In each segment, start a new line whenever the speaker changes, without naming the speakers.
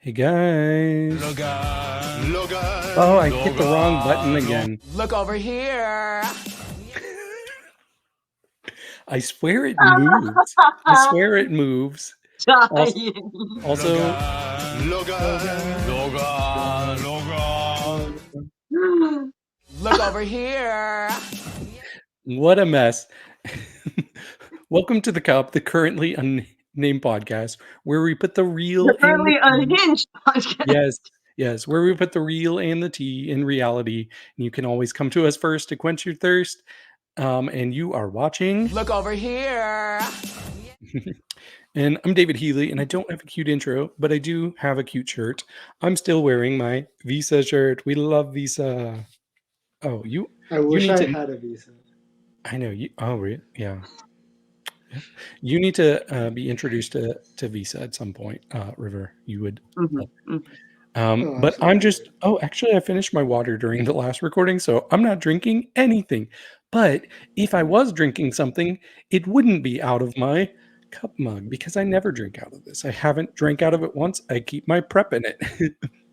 Hey guys. Oh, I hit the wrong button again.
Look over here.
I swear it moves. I swear it moves. Also,
look over here.
What a mess. Welcome to the Cup, the Currently Unnamed Podcast, where we put the real
The Currently Unhinged Podcast.
Yes, where we put the real and the tea in reality. And you can always come to us first to quench your thirst. And you are watching.
Look over here.
And I'm David Healy, and I don't have a cute intro, but I do have a cute shirt. I'm still wearing my Visa shirt. We love Visa. Oh,
I wish I had a Visa.
I know you. Oh, really? Yeah. You need to be introduced to Visa at some point, River. You would. But I'm just. Oh, actually, I finished my water during the last recording, so I'm not drinking anything. But if I was drinking something, it wouldn't be out of my cup mug because I never drink out of this. I haven't drank out of it once. I keep my prep in it.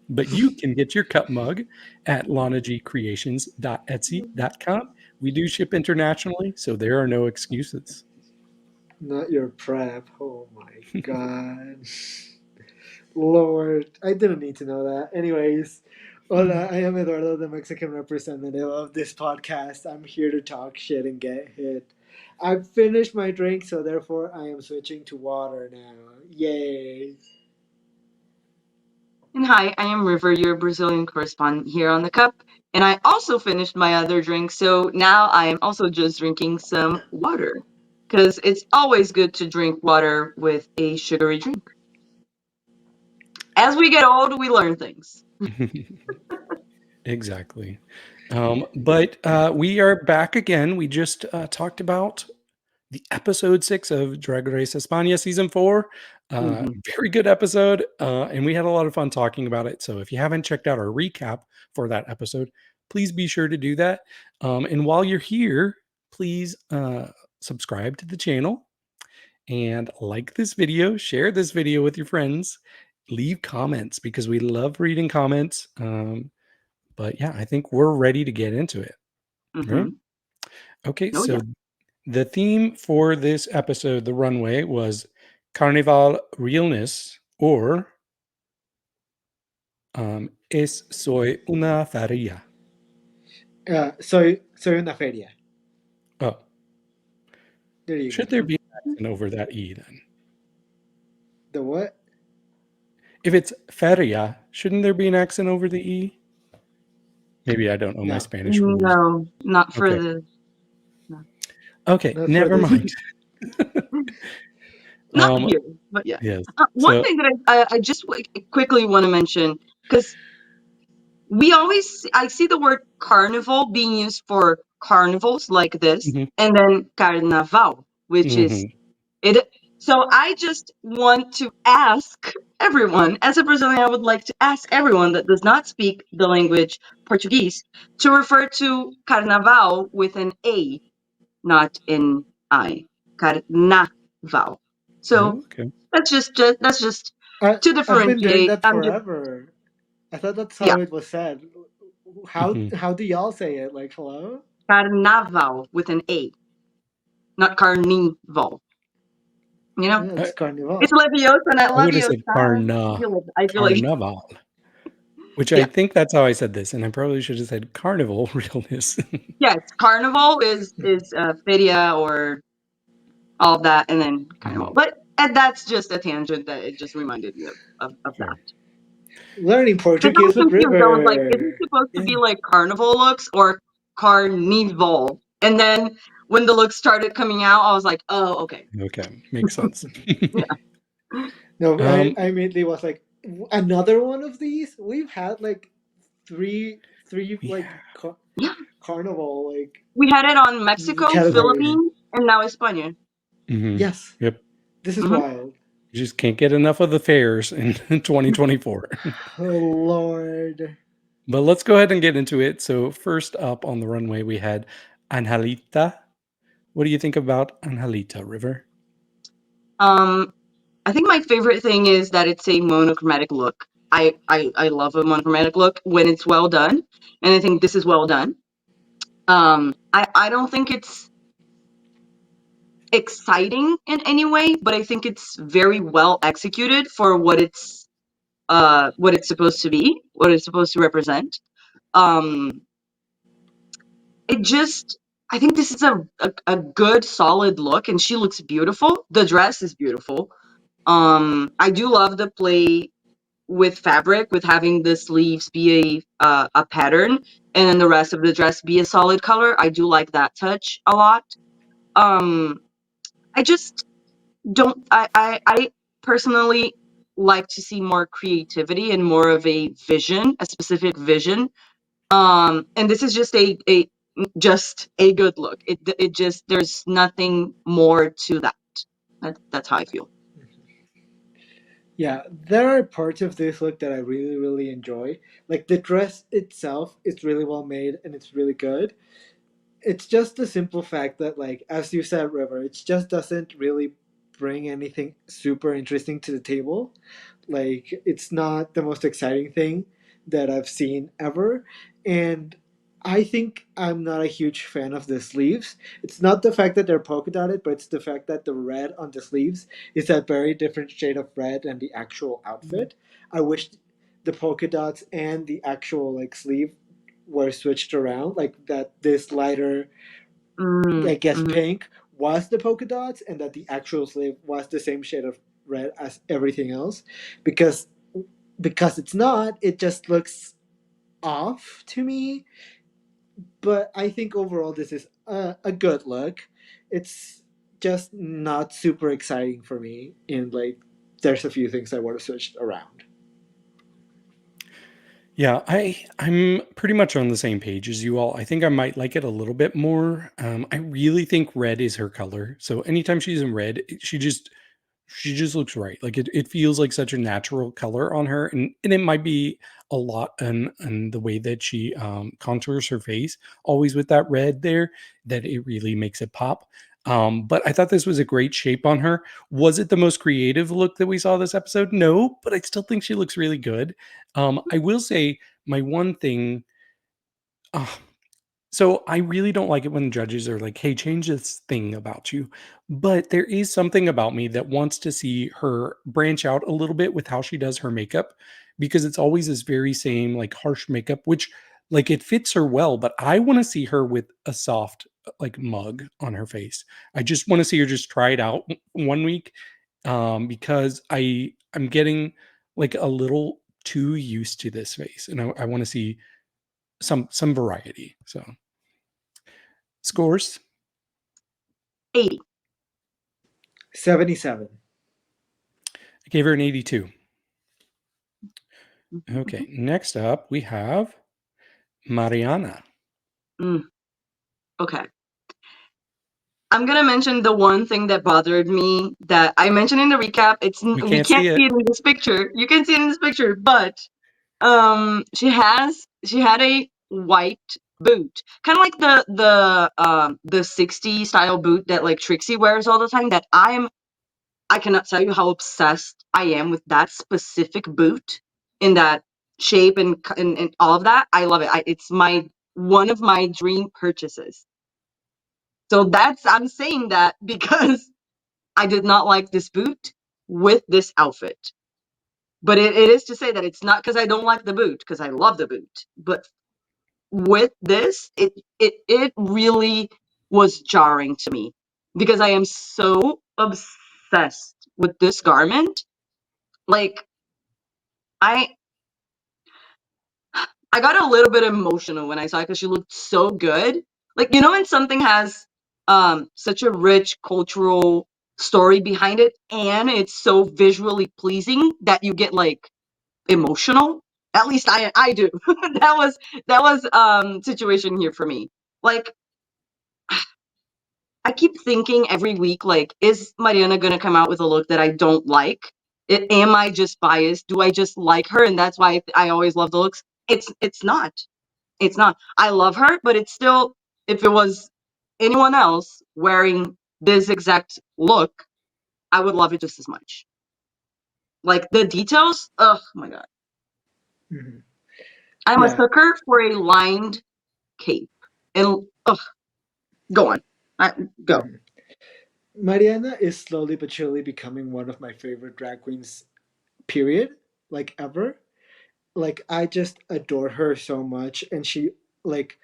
But you can get your cup mug at lanagcreations.etsy.com. We do ship internationally, so there are no excuses.
Not your prep. Oh my God. Lord, I didn't need to know that. Anyways, hola, I am Eduardo, the Mexican representative of this podcast. I'm here to talk shit and get hit. I've finished my drink, so therefore I am switching to water now. Yay.
And hi, I am River, your Brazilian correspondent here on the Cup. And I also finished my other drink, so now I am also just drinking some water. Because it's always good to drink water with a sugary drink. As we get old, we learn things.
Exactly. But we are back again. We just talked about the episode 6 of Drag Race España season 4. Very good episode. And we had a lot of fun talking about it. So if you haven't checked out our recap for that episode, please be sure to do that. And while you're here, please subscribe to the channel and like this video, share this video with your friends, leave comments because we love reading comments. But yeah, I think we're ready to get into it. Right? Okay, the theme for this episode, the runway, was Carnival Realness, or Es soy una feria.
Soy una feria.
Oh.
There you
Should
go.
there be an accent over that E then?
The what?
If it's feria, shouldn't there be an accent over the E? Maybe I don't know my Spanish rules.
No, not for the...
No. Okay, never mind.
Not here, but yeah.
Yes.
One thing that I just quickly want to mention, because I see the word carnival being used for carnivals like this, and then carnaval, which is it. So I just want to ask everyone, as a Brazilian, I would like to ask everyone that does not speak the language Portuguese to refer to carnaval with an A, not an I. Carnaval. So that's just to differentiate.
I've been doing that forever. I thought that's how it was said. How do y'all say it? Like, hello?
Carnaval with an A, not carnival. You know,
it's carnival.
It's Leviosa, not Leviosa.
I would have said carnaval, which I think that's how I said this, and I probably should have said carnival realness.
Yes, carnival is Feria or all of that, and then carnival. But that's just a tangent that it just reminded me of that.
Learning Portuguese with River.
I was like, is it supposed to be like carnival looks or carnival? And then when the looks started coming out, I was like, oh, okay.
Okay, makes sense.
No, I immediately was like, another one of these? We've had like three like carnival like.
We had it on Mexico, Philippines, and now España.
Yes.
Yep.
This is wild.
You just can't get enough of the fairs in 2024.
Oh, Lord.
But let's go ahead and get into it. So first up on the runway, we had Angelita. What do you think about Angelita, River?
I think my favorite thing is that it's a monochromatic look. I love a monochromatic look when it's well done, and I think this is well done. I don't think it's exciting in any way, but I think it's very well executed for what it's supposed to be, what it's supposed to represent. Um, it just I think this is a good solid look, and she looks beautiful. The dress is beautiful. I do love the play with fabric, with having the sleeves be a pattern, and then the rest of the dress be a solid color. I do like that touch a lot. Um, I just don't. I personally like to see more creativity and more of a vision, a specific vision. And this is just a good look. It just there's nothing more to that. That's how I feel.
Yeah, there are parts of this look that I really, really enjoy. Like the dress itself is really well made and it's really good. It's just the simple fact that, like, as you said, River, it just doesn't really bring anything super interesting to the table. Like, it's not the most exciting thing that I've seen ever. And I think I'm not a huge fan of the sleeves. It's not the fact that they're polka dotted, but it's the fact that the red on the sleeves is a very different shade of red than the actual outfit. I wish the polka dots and the actual like sleeve were switched around, like that this lighter, I guess,
Mm-hmm.
pink was the polka dots, and that the actual sleeve was the same shade of red as everything else, because it's not. It just looks off to me. But I think overall this is a good look. It's just not super exciting for me, and like there's a few things I would have switched around.
Yeah, I'm pretty much on the same page as you all. I think I might like it a little bit more. I really think red is her color. So anytime she's in red, she just looks right. Like it feels like such a natural color on her, and it might be a lot and the way that she contours her face, always with that red there, that it really makes it pop. But I thought this was a great shape on her. Was it the most creative look that we saw this episode? No, but I still think she looks really good. I will say my one thing. Uh, so I really don't like it when judges are like, "Hey, change this thing about you." But there is something about me that wants to see her branch out a little bit with how she does her makeup, because it's always this very same like harsh makeup, which like it fits her well, but I want to see her with a soft like mug on her face. I just want to see her just try it out one week, because I'm getting like a little too used to this face, and I want to see some variety. So scores.
80.
77.
I gave her an 82.
Mm-hmm.
Okay, next up we have Mariana.
Okay. I'm gonna mention the one thing that bothered me that I mentioned in the recap.
We
We
can't
can't
see it.
see it in this picture. You can see it in this picture, but she had a white boot, kind of like the 60s style boot that like Trixie wears all the time. That I cannot tell you how obsessed I am with that specific boot in that shape and all of that. I love it. It's one of my dream purchases. So I'm saying that because I did not like this boot with this outfit. But it is to say that it's not because I don't like the boot, because I love the boot. But with this, it really was jarring to me because I am so obsessed with this garment. Like I I got a little bit emotional when I saw it because she looked so good. Like, when something has such a rich cultural story behind it and it's so visually pleasing that you get like emotional. At least I do. That was situation here for me. Like I keep thinking every week, like, is Mariana gonna come out with a look that I don't like? Am I just biased? Do I just like her and that's why I always love the looks? It's not. It's not. I love her, but it's still, if it was anyone else wearing this exact look, I would love it just as much. Like the details, oh my god.
Mhm.
I'm a
Yeah.
sucker for a lined cape. And go on. Go.
Mhm. Mariana is slowly but surely becoming one of my favorite drag queens, period, like ever. Like I just adore her so much, and she like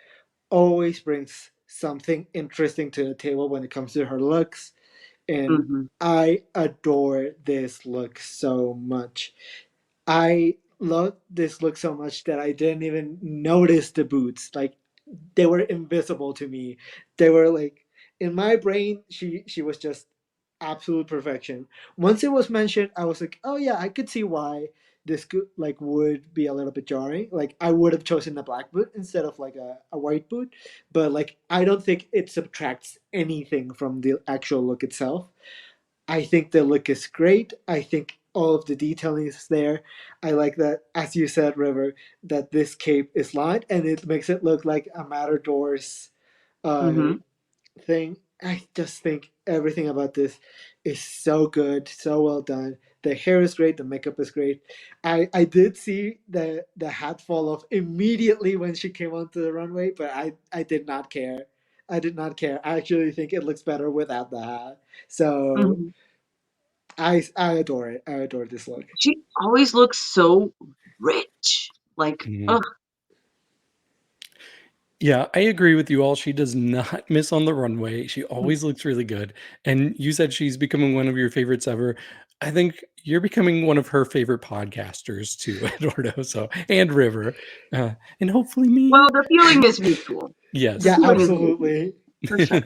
always brings something interesting to the table when it comes to her looks, and
Mm-hmm.
I adore this look so much. I love this look so much that I didn't even notice the boots. Like they were invisible to me. They were like in my brain. She was just absolute perfection. Once it was mentioned, I was like, oh yeah, I could see why this could like would be a little bit jarring. Like I would have chosen a black boot instead of like a white boot, but like I don't think it subtracts anything from the actual look itself. I think the look is great. I think all of the detailing is there. I like that, as you said, River, that this cape is lined and it makes it look like a Matador's uh,
Mm-hmm.
thing. I just think everything about this is so good, so well done. The hair is great, the makeup is great. I did see the hat fall off immediately when she came onto the runway, but I did not care. I did not care. I actually think it looks better without the hat. So
Mm-hmm.
I adore it. I adore this look.
She always looks so rich. Like,
Mhm. Yeah, I agree with you all. She does not miss on the runway. She always looks really good. And you said she's becoming one of your favorites ever. I think you're becoming one of her favorite podcasters too, Eduardo. So and River, and hopefully
well,
me.
the feeling is mutual. The
Yes.
Yeah,
feeling is mutual,
absolutely.
for sure.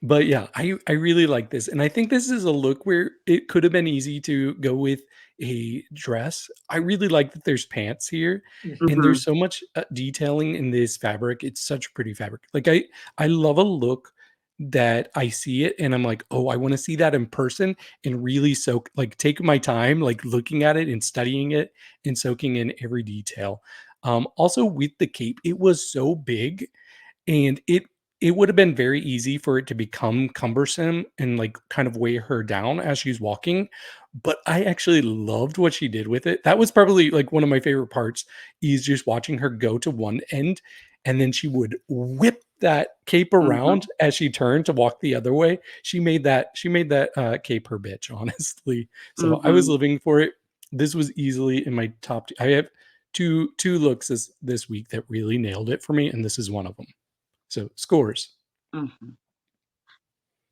But yeah, I really like this. And I think this is a look where it could have been easy to go with a dress. I really like that there's pants here and
Mm-hmm.
there's so much detailing in this fabric. It's such pretty fabric. Like I love a look that I see it and I'm like, "Oh, I want to see that in person and really soak like take my time like looking at it and studying it and soaking in every detail." Also with the cape, it was so big and it would have been very easy for it to become cumbersome and like kind of weigh her down as she's walking, but I actually loved what she did with it. That was probably like one of my favorite parts is just watching her go to one end and then she would whip that cape around
Mm-hmm.
as she turned to walk the other way. She made that cape her bitch, honestly. So I was
Mm-hmm.
living for it. This was easily in my top I have two looks this week that really nailed it for me, and this is one of them. So scores.
Mm-hmm.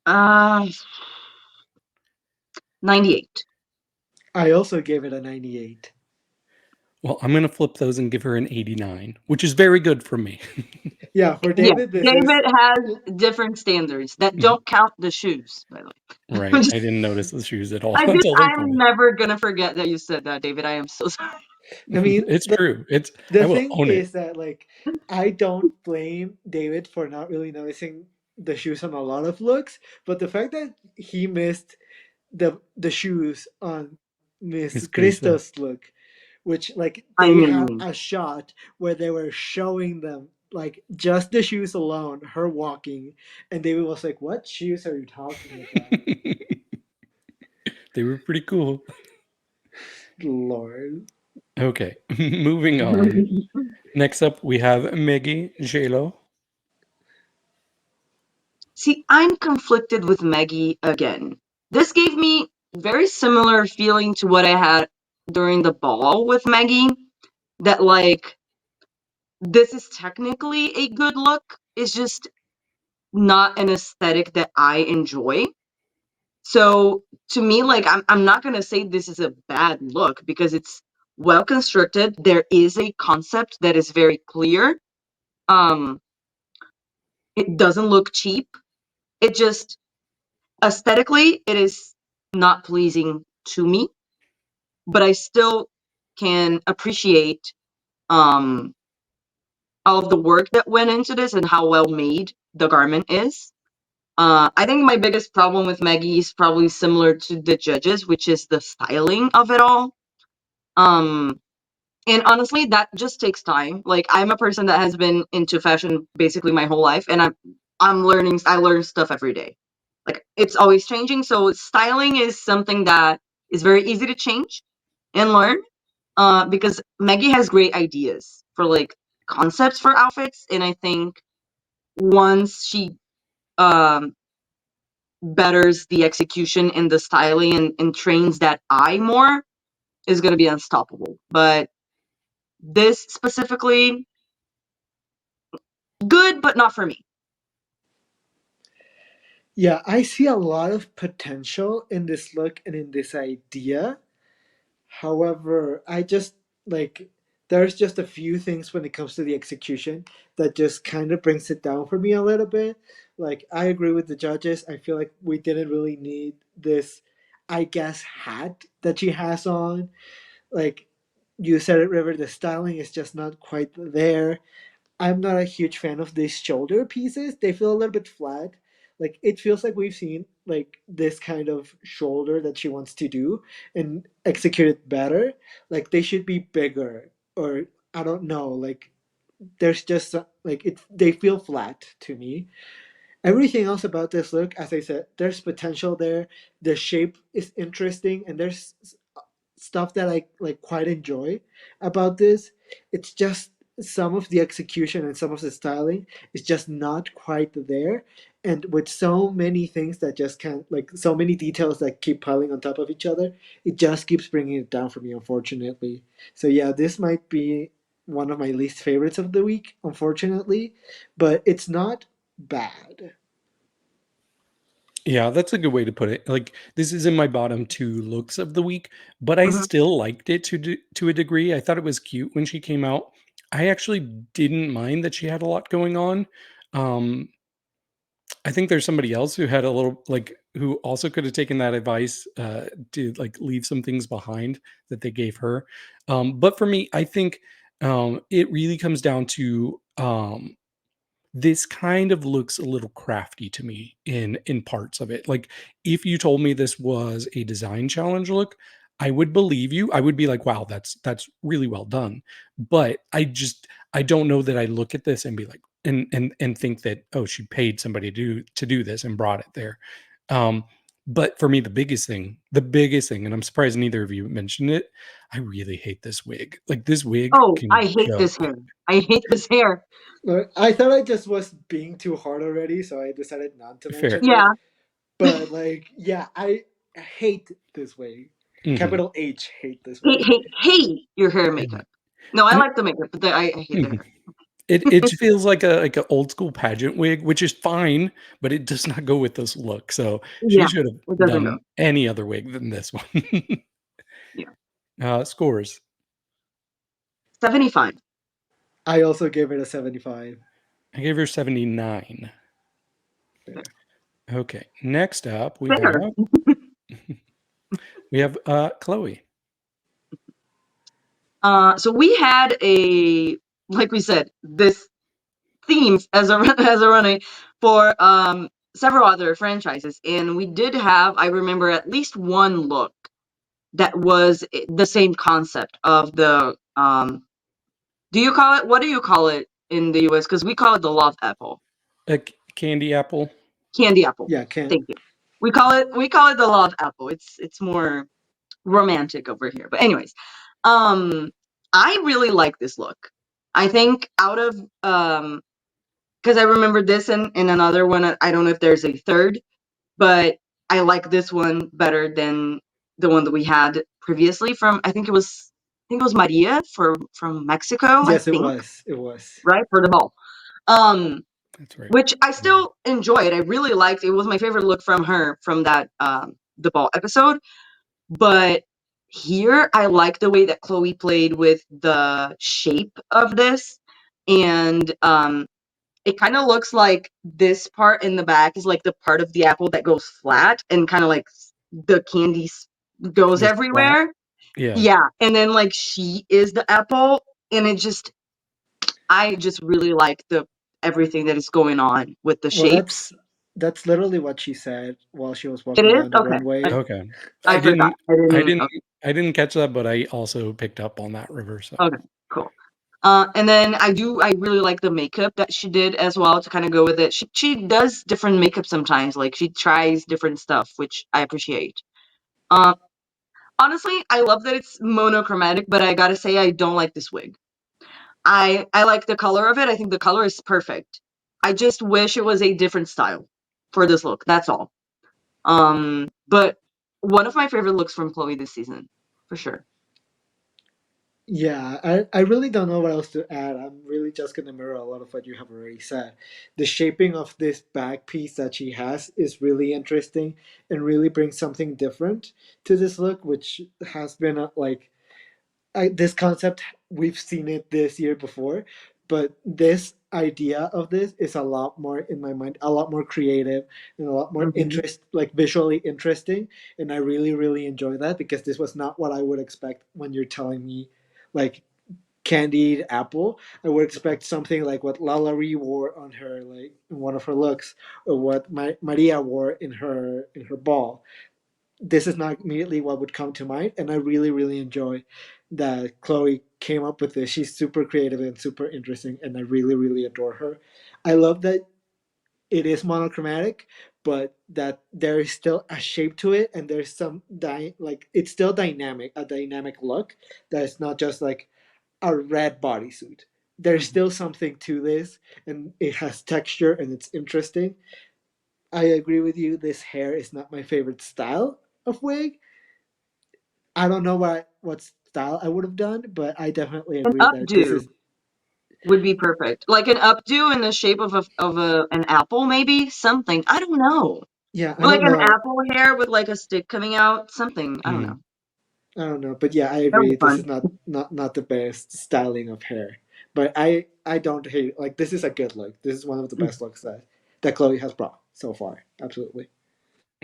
Uh, 98.
I also gave it a 98.
Well, I'm going to flip those and give her an 89, which is very good for me.
Yeah, for
Yeah,
David, this is
David has different standards that don't count the shoes, by the way.
Right. I didn't notice the shoes at all
I just,
until they
I'm
pointed.
never gonna forget that you said that, David. I am so sorry.
I mean,
It's true. I
the
will
thing
own it.
is that like I don't blame David for not really noticing the shoes on a lot of looks, but the fact that he missed the shoes on Miss
Miss Krista.
Christo's look, which like
I
they had
mean,
a shot where they were showing them like just the shoes alone, her walking, and David was like, "What shoes are you talking about?"
They were pretty cool.
Lord.
Okay. Moving on. Next up, we have Megui Yeillow.
see, I'm conflicted with Megui again. This gave me very similar feeling to what I had during the ball with Megui. That like this is technically a good look. It's just not an aesthetic that I enjoy. So to me, like I'm not gonna say this is a bad look because it's well constructed. There is a concept that is very clear. Um, it doesn't look cheap. It just aesthetically it is not pleasing to me, but I still can appreciate um all of the work that went into this and how well made the garment is. I think my biggest problem with Megui is probably similar to the judges, which is the styling of it all. Um, and honestly, that just takes time. Like I'm a person that has been into fashion basically my whole life, and I'm learning. I learn stuff every day. Like it's always changing. So styling is something that is very easy to change and learn. because Megui has great ideas for like concepts for outfits, and I think once she betters the execution and the styling and trains that eye more, is going to be unstoppable. But this specifically, good, but not for me.
Yeah, I see a lot of potential in this look and in this idea. However, I just like there's just a few things when it comes to the execution that just kind of brings it down for me a little bit. Like I agree with the judges. I feel like we didn't really need this, I guess, hat that she has on. Like you said it, River, the styling is just not quite there. I'm not a huge fan of these shoulder pieces. They feel a little bit flat. Like it feels like we've seen like this kind of shoulder that she wants to do and execute it better. Like they should be bigger, or I don't know. Like there's just like it. They feel flat to me. Everything else about this look, as I said, there's potential there. The shape is interesting, and there's stuff that I like quite enjoy about this. It's just some of the execution and some of the styling is just not quite there. And with so many things that just can't, like so many details that keep piling on top of each other, it just keeps bringing it down for me, unfortunately. So yeah, this might be one of my least favorites of the week, unfortunately, but it's not bad.
Yeah, that's a good way to put it. Like this is in my bottom 2 looks of the week, but I
Mhm.
still liked it to a degree. I thought it was cute when she came out. I actually didn't mind that she had a lot going on. Um, I think there's somebody else who had a little like who also could have taken that advice to like leave some things behind that they gave her. But for me, I think it really comes down to this kind of looks a little crafty to me in parts of it. Like if you told me this was a design challenge look, I would believe you. I would be like, "Wow, that's really well done." But I don't know that I look at this and be like and think that, "Oh, she paid somebody to do this and brought it there." Um but for me the biggest thing, and I'm surprised neither of you mentioned it, I really hate this wig. Like this wig
Oh, I
can
hate
go.
this hair. I hate this hair.
I thought I just was being too hard already, so I decided not to
Fair.
mention
Yeah.
it. But like, yeah, I hate this way.
Mhm.
Capital H, hate this
Hate,
way.
hate, hate your hair
Mhm.
makeup. No, I
And
like the makeup, but I hate the
mhm.
hair.
It feels like a old school pageant wig, which is fine, but it does not go with this look. So she
Yeah,
should have
it doesn't go.
done any other wig than this one.
Yeah.
Scores.
75.
I also gave it a 75.
I gave her 79.
Fair.
Okay. Next up
Fair.
we have Chloe.
So we had like we said, this theme as a as a running for several other franchises, and we did have, I remember, at least one look that was the same concept of the do you call it, what do you call it in the US? Because we call it the love apple.
Candy apple.
Candy apple.
Yeah, can't.
Thank you. We call it the love apple. It's more romantic over here. But anyways, I really like this look. I think out of because I remember this and another one. I don't know if there's a third, but I like this one better than the one that we had previously from, I think it was Maria from Mexico, I
Yes, it
think,
was. It was.
right? For the ball. Um
That's right.
which I still enjoyed. I really liked. It was my favorite look from her from that the ball episode. But here, I like the way that Chloe played with the shape of this, and it kind of looks like this part in the back is like the part of the apple that goes flat, and kind of like the candy goes
Goes flat.
everywhere.
Yeah.
Yeah, and then like she is the apple, and I just really like the everything that is going on with the
Well,
shapes.
that's literally what she said while she was
It
walking
is
down the
okay.
runway.
Okay. I
I forgot.
didn't
I
I
didn't.
didn't
Okay,
I didn't catch that, but I also picked up on that River. So
okay, cool. And then I really like the makeup that she did as well to kind of go with it. She does different makeup sometimes, like she tries different stuff, which I appreciate. Uh, Honestly, I love that it's monochromatic, but I gotta say I don't like this wig. I like the color of it. I think the color is perfect. I just wish it was a different style for this look. That's all. But one of my favorite looks from Chloe this season, for sure.
Yeah, I really don't know what else to add. I'm really just gonna mirror a lot of what you have already said. The shaping of this back piece that she has is really interesting and really brings something different to this look, which has been like this concept, we've seen it this year before, but this idea of this is a lot more in my mind, a lot more creative and a lot more
Hmm.
like visually interesting, and I really really enjoy that because this was not what I would expect when you're telling me like candied apple. I would expect something like what Lalaurie wore on her like in one of her looks, or what Maria wore in her ball. This is not immediately what would come to mind, and I really really enjoy that Chloe came up with this. She's super creative and super interesting, and I really really adore her. I love that it is monochromatic, but that there is still a shape to it, and there's some like it's still dynamic, a dynamic look that is not just like a red bodysuit. There's still something to this, and it has texture and it's interesting. I agree with you. This hair is not my favorite style of wig. I don't know what style I would have done, but I definitely
An
agree that this
updo
is.
would be perfect. Like an updo in the shape of an apple, maybe something. I don't know.
Yeah, I
Or like
don't
an
know.
apple hair with like a stick coming out. Something. I don't know.
Mm.
I don't know, but yeah, I
That would
agree.
be
This
fun.
is not the best styling of hair, but I don't hate. Like this is a good look. This is one of the best looks that Chloe has brought so far. Absolutely.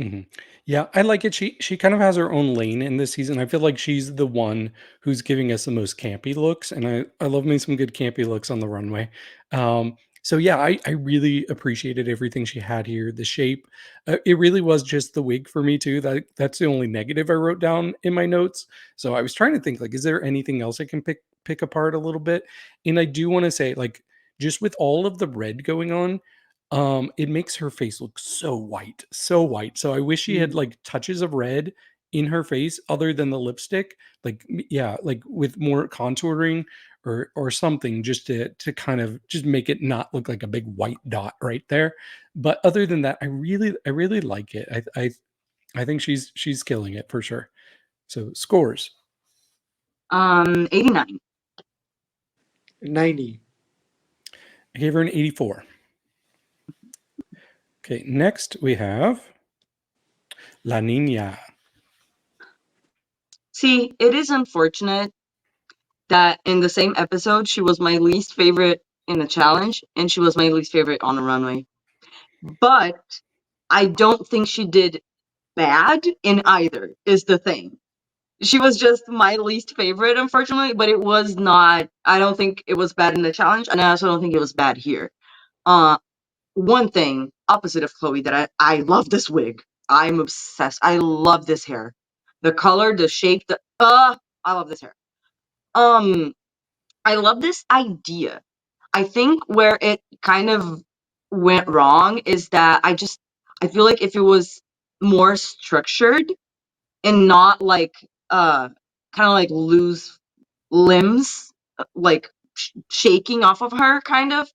Mhm. Yeah, I like it. She kind of has her own lane in this season. I feel like she's the one who's giving us the most campy looks, and I love me some good campy looks on the runway. So yeah, I really appreciated everything she had here. The shape, it really was just the wig for me too. That's the only negative I wrote down in my notes. So I was trying to think like, is there anything else I can pick apart a little bit? And I do want to say like, just with all of the red going on, it makes her face look so white, so white. So I wish she had
Mm.
like touches of red in her face other than the lipstick. Like yeah, like with more contouring or something just to kind of just make it not look like a big white dot right there. But other than that, I really like it. I think she's killing it for sure. So scores.
89.
90.
I gave her an 84. Okay, next we have La Nina.
See, it is unfortunate that in the same episode she was my least favorite in the challenge and she was my least favorite on the runway. But I don't think she did bad in either, is the thing. She was just my least favorite, unfortunately, but it was not, I don't think it was bad in the challenge, and I also don't think it was bad here. Uh, One thing, opposite of Chloe, that I love this wig. I'm obsessed. I love this hair. The color, the shape, I love this hair. Um, I love this idea. I think where it kind of went wrong is that I feel like if it was more structured and not like uh kind of like loose limbs like shaking off of her kind of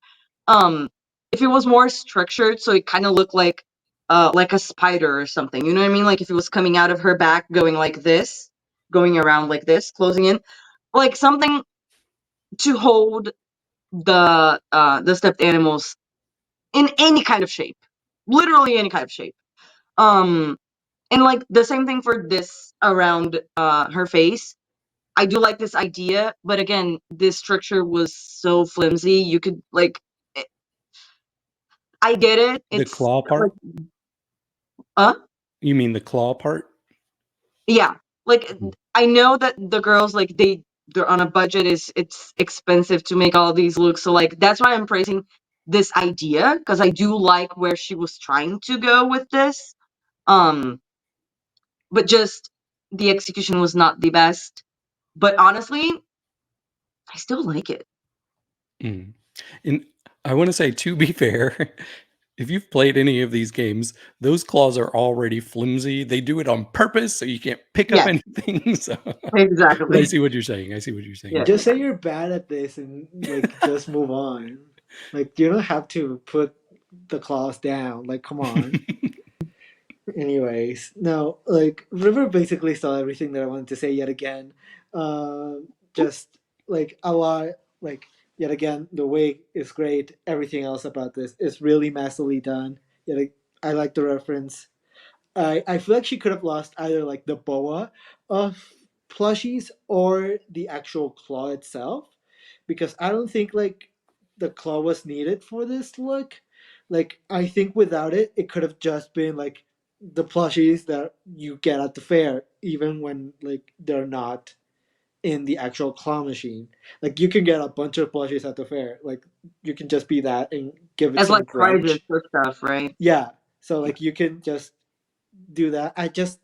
um if it was more structured so it kind of looked like a spider or something, you know what I mean, like if it was coming out of her back going like this, going around like this, closing in, like something to hold the stuffed animals in any kind of shape, literally any kind of shape. um and like the same thing for this around her face. I do like this idea, but again, this structure was so flimsy. You could like, eh, I get it.
The
It's
claw
like,
part?
uh,
You mean the claw part?
yeah, like
Mhm.
I know that the girls like they're on a budget. Is It's expensive to make all these looks, so like that's why I'm praising this idea because I do like where she was trying to go with this. Um, but just the execution was not the best. But honestly, I still like it.
Mm. And I want to say, to be fair, if you've played any of these games, those claws are already flimsy. They do it on purpose so you can't pick up
Yes,
anything. So but I
exactly.
see what you're saying. I see what you're saying.
Yeah.
Just say you're bad at this and like just move on. Like you don't have to put the claws down. Like come on. Anyways, no, like River basically saw everything that I wanted to say yet again. Just like a lot, like yet again, the wig is great. Everything else about this is really massively done. I like the reference. I feel like she could have lost either like the boa of plushies or the actual claw itself, because I don't think like the claw was needed for this look. Like I think without it, it could have just been like the plushies that you get at the fair, even when like they're not in the actual claw machine. Like you can get a bunch of plushies at the fair. Like you can just be that and give it
As
some
like prizes
grunge.
or stuff, right?
Yeah. So like you can just do that. I just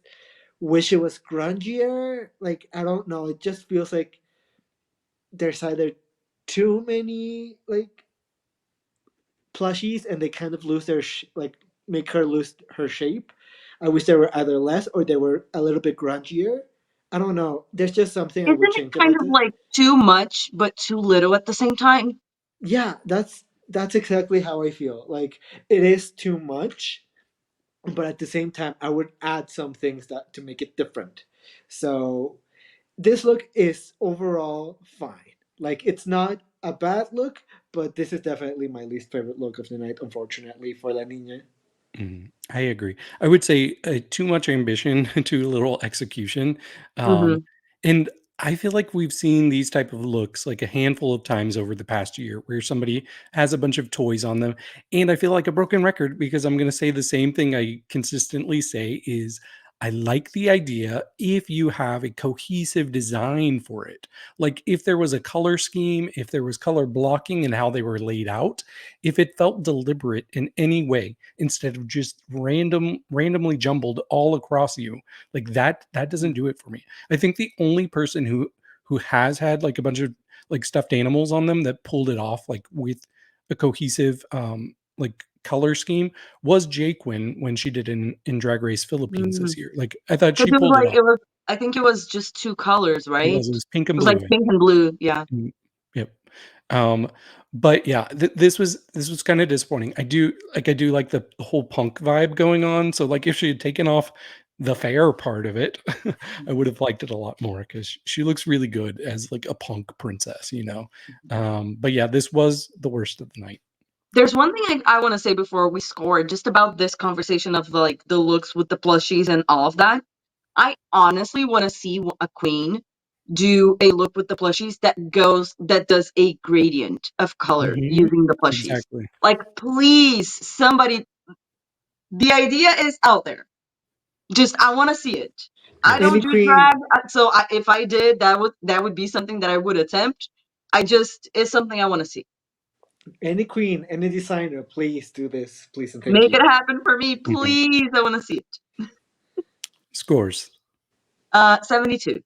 wish it was grungier. Like I don't know. It just feels like there's either too many like plushies and they kind of lose their like make her lose her shape. I wish there were either less or they were a little bit grungier. I don't know. There's just something I
Isn't
would
it
change
kind
about
of
this.
like too much but too little at the same time?
Yeah, that's exactly how I feel. Like it is too much, but at the same time, I would add some things that to make it different. So this look is overall fine. Like it's not a bad look, but this is definitely my least favorite look of the night, unfortunately, for La Nina.
I agree. I would say too much ambition, too little execution. Um,
Mm-hmm.
and I feel like we've seen these type of looks like a handful of times over the past year where somebody has a bunch of toys on them. And I feel like a broken record because I'm going to say the same thing I consistently say is I like the idea if you have a cohesive design for it. Like if there was a color scheme, if there was color blocking and how they were laid out, if it felt deliberate in any way instead of just randomly jumbled all across you, like that doesn't do it for me. I think the only person who has had like a bunch of like stuffed animals on them that pulled it off like with a cohesive like color scheme was Jaquin when she did in Drag Race Philippines
Mm-hmm.
this year. Like I thought
Because
she
it was
pulled it
like
off.
I think it was just two colors, right?
It was pink
It
and
was like
blue.
pink and blue, yeah.
Yep. Um, but yeah, this was kind of disappointing. I do like the whole punk vibe going on. So like if she had taken off the fair part of it, I would have liked it a lot more because she looks really good as like a punk princess. But yeah, this was the worst of the night.
There's one thing I want to say before we score, just about this conversation of like the looks with the plushies and all of that. I honestly want to see a queen do a look with the plushies that does a gradient of color
Mhm.
using the plushies.
Exactly.
Like, please, somebody, the idea is out there. Just I want to see it. I
Yes.
don't
Any
do drag,
queen,
so if I did, that would be something that I would attempt. It's something I want to see.
any designer, please do this, please and thank
Make it
you.
happen for me,
Mhm.
please. I want to see it.
Scores
72.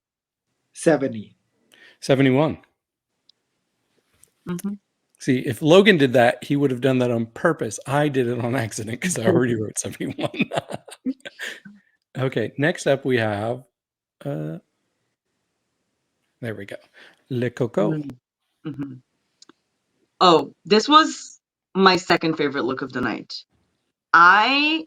70.
71.
Mm-hmm.
See, if Logan did that, he would have done that on purpose. I did it on accident because I already wrote 71. Okay, next up we have uh there we go. Le Coco.
Mm-hmm. Oh, this was my second favorite look of the night. I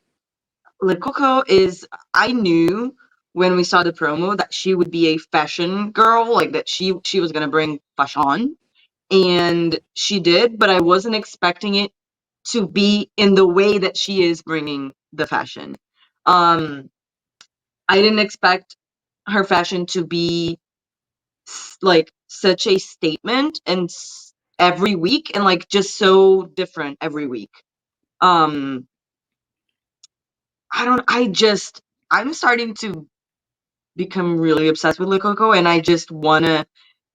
Le Coco is I knew when we saw the promo that she would be a fashion girl, like that she was gonna bring fashion, and she did, but I wasn't expecting it to be in the way that she is bringing the fashion. Um, I didn't expect her fashion to be like such a statement and every week and like just so different every week. Um, I don't. I'm starting to become really obsessed with Le Coco, and I just want to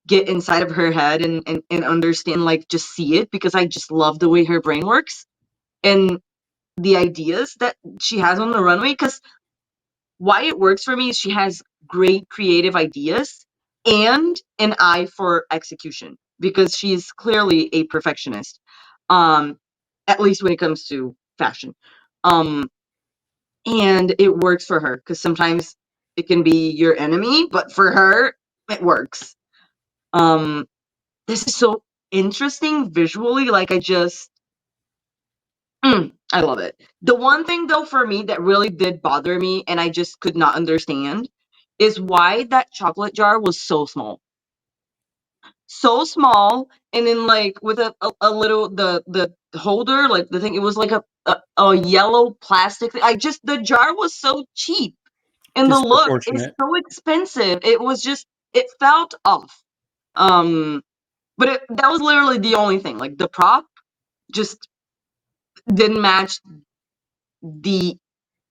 get inside of her head and understand, like, just see it, because I just love the way her brain works and the ideas that she has on the runway. Because why it works for me is she has great creative ideas and an eye for execution, because she's clearly a perfectionist. Um, at least when it comes to fashion. And it works for her because sometimes it can be your enemy, but for her, it works. This is so interesting visually. Like I love it. The one thing though for me that really did bother me and I just could not understand is why that chocolate jar was so small. So small, and then like with a little the holder, like the thing, it was like a yellow plastic thing. The jar was so cheap. And the look is
Disproportionate.
so expensive. It was just it felt off. But that was literally the only thing. Like the prop just didn't match the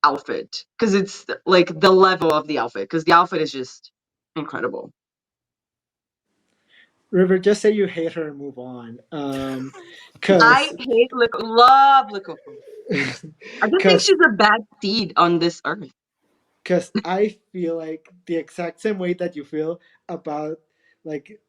outfit because it's like the level of the outfit because the outfit is just incredible.
River, just say you hate her and move on.
I
Cause,
hate love Coco. I just think
cause,
she's a bad seed on this earth.
cause I feel like the exact same way that you feel about like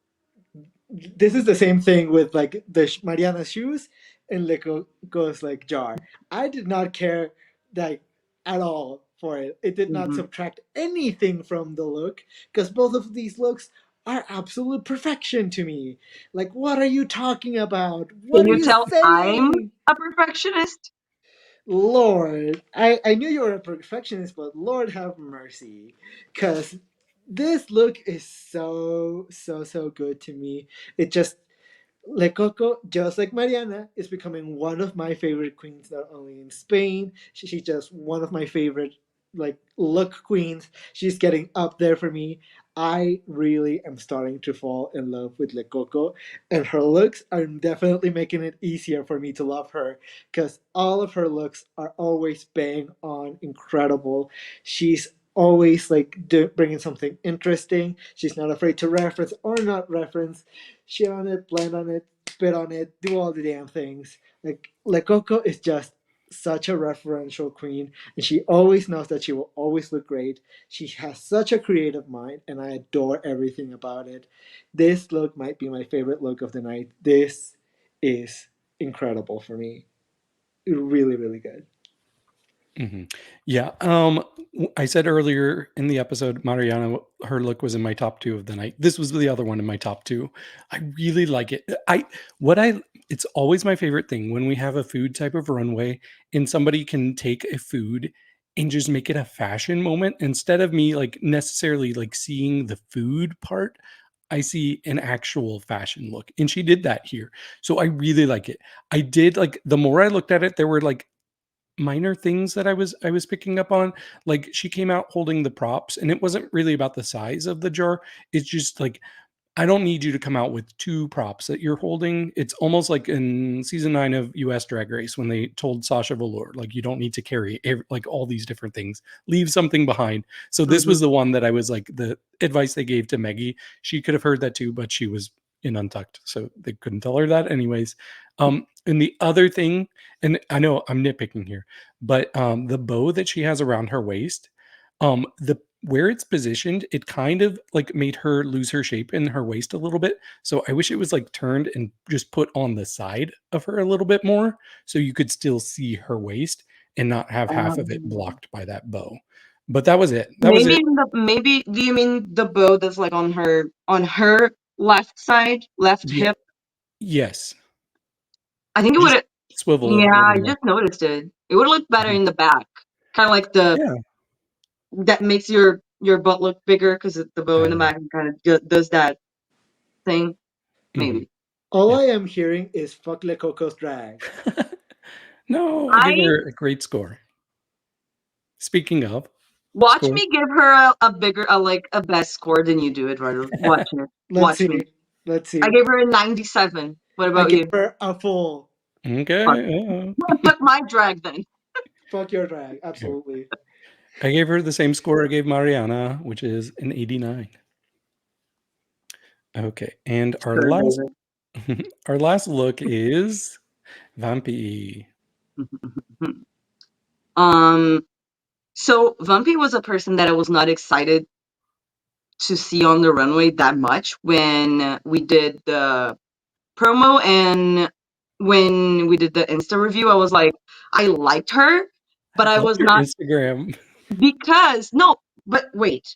this is the same thing with like the Mariana shoes and Leco's like jar. I did not care like at all for it. It did not
Mhm.
subtract anything from the look because both of these looks are absolute perfection to me. Like, what are you talking about?
Can
What are
you
you
tell I'm
saying?
a perfectionist?
Lord, I knew you were a perfectionist, but Lord have mercy. Because this look is so good to me. It just Le Coco, just like Mariana, is becoming one of my favorite queens, not only in Spain. She's just one of my favorite like look queens. She's getting up there for me. I really am starting to fall in love with Le Coco, and her looks are definitely making it easier for me to love her because all of her looks are always bang on incredible. She's always like bringing something interesting. She's not afraid to reference or not reference, shit on it, blend on it, spit on it, do all the damn things. Like Le Coco is just such a referential queen, and she always knows that she will always look great. She has such a creative mind, and I adore everything about it. This look might be my favorite look of the night. This is incredible for me. Really, really good.
Mm-hmm. Yeah. I said earlier in the episode, Mariana, her look was in my top 2 of the night. This was the other one in my top 2. I really like it. It's always my favorite thing when we have a food type of runway and somebody can take a food and just make it a fashion moment instead of me like necessarily like seeing the food part. I see an actual fashion look, and she did that here. So I really like it. I did like the more I looked at it, there were like minor things that I was picking up on. Like she came out holding the props and it wasn't really about the size of the jar. It's just like I don't need you to come out with 2 props that you're holding. It's almost like in season 9 of US Drag Race when they told Sasha Velour, like, you don't need to carry like all these different things. Leave something behind. So this
Mhm.
was the one that I was like, the advice they gave to Megui. She could have heard that too, but she was in Untucked, so they couldn't tell her that anyways. And the other thing, and I know I'm nitpicking here, but the bow that she has around her waist, the where it's positioned, it kind of like made her lose her shape in her waist a little bit. So I wish it was like turned and just put on the side of her a little bit more so you could still see her waist and not have half of it
Um,
blocked by that bow. But that was it. That was
maybe
it.
maybe do you mean the bow that's like on her left side, left
Yeah.
hip?
Yes.
I think it
Just
would.
swivel it a
Yeah,
little
I
more.
just noticed it. It would look better
Mhm.
in the back. Kind of like the
Yeah.
that makes your butt look bigger because the bow in the back kind of does that thing.
Mhm.
Maybe.
All
Yeah.
I am hearing is fuck Le Coco's drag.
No, I give
I
her a great score. Speaking of
watch
score,
me give her a bigger, like a best score than you do, Eduardo. Watch it.
Let's
Watch
see.
me.
Let's
I
see.
gave her a 97. What
I
about
gave
you?
her a full
Fuck.
okay.
Fuck my drag then.
fuck your drag.
Yeah.
Absolutely.
I gave her the same score I gave Mariana, which is an 89. Okay, and our
Sure,
last
David.
our last look is Vampy.
um. So Vumpy was a person that I was not excited to see on the runway that much when we did the promo and when we did the Insta review. I was like, I liked her, but I was
your
not
Instagram.
because no, but wait,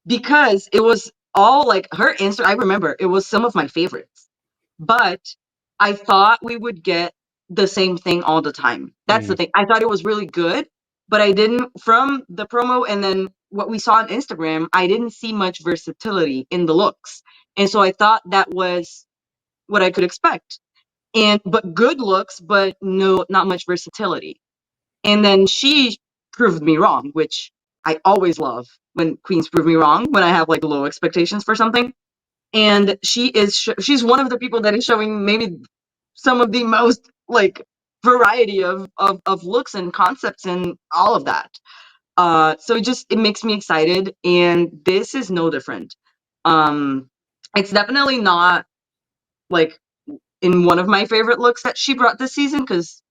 because it was all like her Insta. I remember it was some of my favorites, but I thought we would get the same thing all the time. That's the thing. I thought it was really good, but I didn't from the promo and then what we saw on Instagram. I didn't see much versatility in the looks, and so I thought that was what I could expect. And but good looks, but no, not much versatility. And then she proved me wrong, which I always love when queens prove me wrong when I have like low expectations for something. And she's one of the people that is showing maybe some of the most like variety of looks and concepts and all of that. So it makes me excited, and this is no different. Um, it's definitely not like in one of my favorite looks that she brought this season because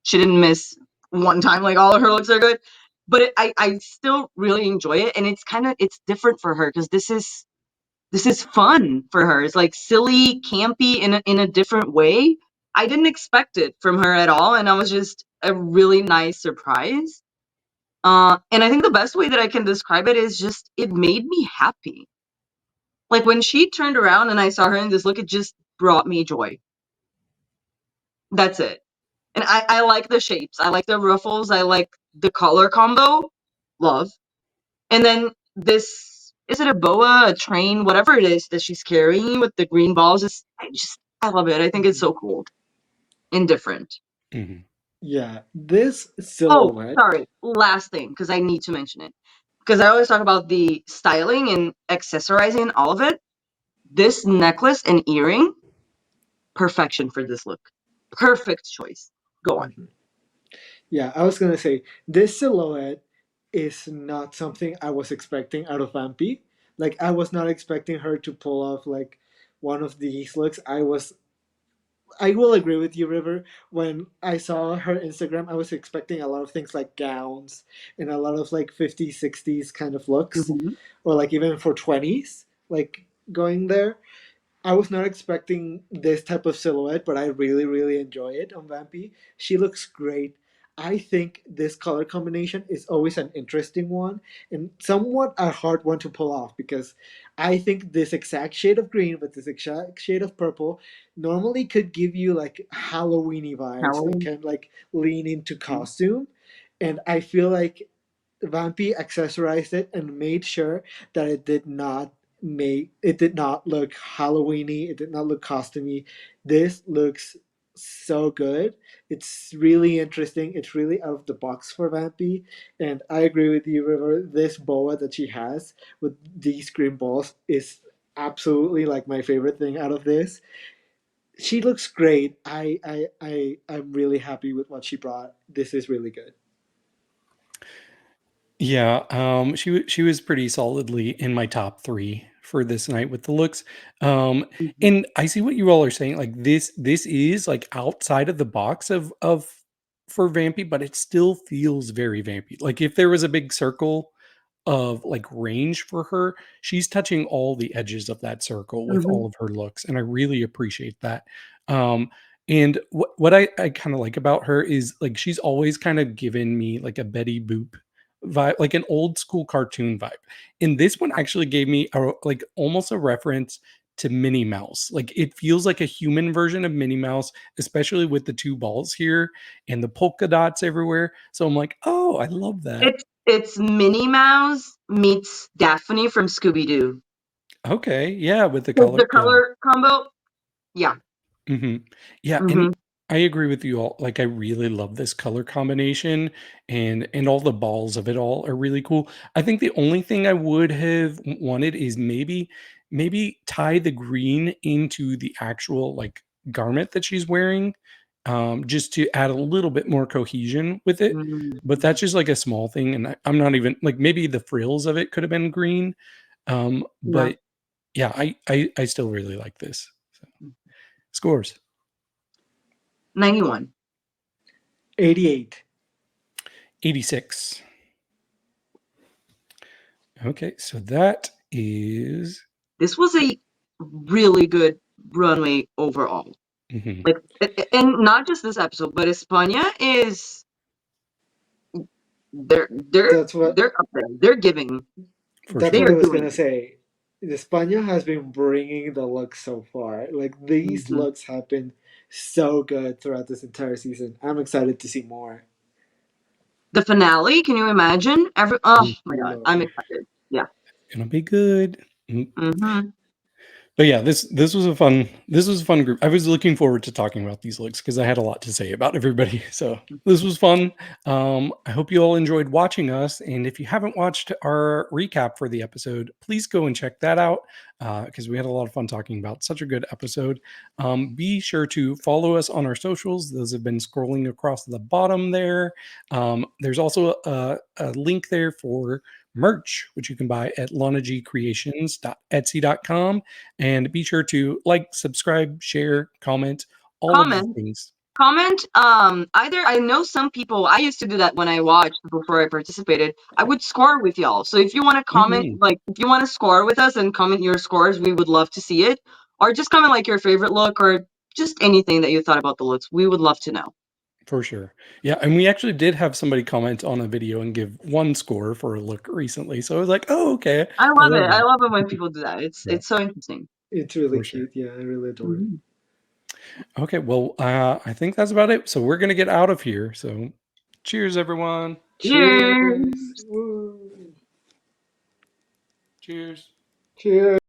she didn't miss one time. Like all of her looks are good, but I still really enjoy it, and it's different for her because this is fun for her. It's like silly, campy in a different way. I didn't expect it from her at all, and I was just a really nice surprise. And I think the best way that I can describe it is just it made me happy. Like when she turned around and I saw her in this look, it just brought me joy. That's it. And I like the shapes. I like the ruffles. I like the color combo. Love. And then this, is it a boa, a train, whatever it is that she's carrying with the green balls? I love it. I think it's so cool and different.
Yeah, this
Oh,
silhouette.
sorry. Last thing, because I need to mention it. Because I always talk about the styling and accessorizing and all of it. This necklace and earring, perfection for this look. Perfect choice. Go on.
Yeah, I was gonna say this silhouette is not something I was expecting out of Vampy. Like I was not expecting her to pull off like one of these looks. I will agree with you, River. When I saw her Instagram, I was expecting a lot of things like gowns and a lot of like 50s, 60s kind of looks,
Mm-hmm.
or like even for 20s, like going there. I was not expecting this type of silhouette, but I really, really enjoy it on Vampy. She looks great. I think this color combination is always an interesting one and somewhat a hard one to pull off because I think this exact shade of green with this exact shade of purple normally could give you like Halloweeny vibes, like
Halloween.
kind of like lean into costume. And I feel like Vampy accessorized it and made sure that it did not look Halloweeny, it did not look costumey. This looks so good. It's really interesting. It's really out of the box for Vampy. And I agree with you, River. This boa that she has with these green balls is absolutely like my favorite thing out of this. She looks great. I'm really happy with what she brought. This is really good.
Yeah, she was pretty solidly in my top 3 for this night with the looks.
Mm-hmm.
And I see what you all are saying. Like this is like outside of the box of for Vampy, but it still feels very Vampy. Like if there was a big circle of like range for her, she's touching all the edges of that circle with
Mm-hmm.
all of her looks, and I really appreciate that. Um, and what I kind of like about her is like she's always kind of given me like a Betty Boop vibe, like an old school cartoon vibe. And this one actually gave me like almost a reference to Minnie Mouse. Like it feels like a human version of Minnie Mouse, especially with the 2 balls here and the polka dots everywhere. So I'm like, oh, I love that.
It's Minnie Mouse meets Daphne from Scooby Doo.
Okay, yeah, with the
With
color,
the
yeah.
color combo, yeah.
Yeah, and
Mm-hmm.
I agree with you all. Like, I really love this color combination, and all the balls of it all are really cool. I think the only thing I would have wanted is maybe tie the green into the actual, like, garment that she's wearing, just to add a little bit more cohesion with it, but
Mm-hmm.
that's just, like, a small thing, and I'm not even like, maybe the frills of it could have been green,
Yeah.
but yeah, I still really like this. So, scores.
91.
88.
86. Okay, so that is
This was a really good runway overall. Like, and not just this episode, but España is they're
That's what
they're up there. They're giving.
that's
They
what
are
I was
doing
gonna say. España has been bringing the looks so far. Like these
Mhm.
looks have been so good throughout this entire season. I'm excited to see more.
The finale. Can you imagine? Oh my god, I'm
Lord.
excited. Yeah.
It's gonna be good.
Mm-hmm.
But yeah, this was a fun group. I was looking forward to talking about these looks because I had a lot to say about everybody. So this was fun. I hope you all enjoyed watching us. And if you haven't watched our recap for the episode, please go and check that out because we had a lot of fun talking about such a good episode. Be sure to follow us on our socials. Those have been scrolling across the bottom there. There's also a link there for merch, which you can buy at lanagcreations.etsy.com. And be sure to like, subscribe, share, comment, all of the
Comment.
things.
Either I know some people, I used to do that when I watched before I participated. I would score with y'all. So if you want to comment, like if you want to score with us and comment your scores, we would love to see it. Or just comment like your favorite look or just anything that you thought about the looks. We would love to know.
For sure. Yeah. And we actually did have somebody comment on a video and give one score for a look recently. So I was like, oh, okay.
I
I
love
love
it. I
that.
love it when people do that.
Yeah,
It's so interesting.
It's really
for sure.
cute. Yeah, I really adore it.
Mhm.
Okay. Well, I think that's about it. So we're going to get out of here. So cheers, everyone.
Cheers.
Cheers. Woo.
Cheers.
Cheers.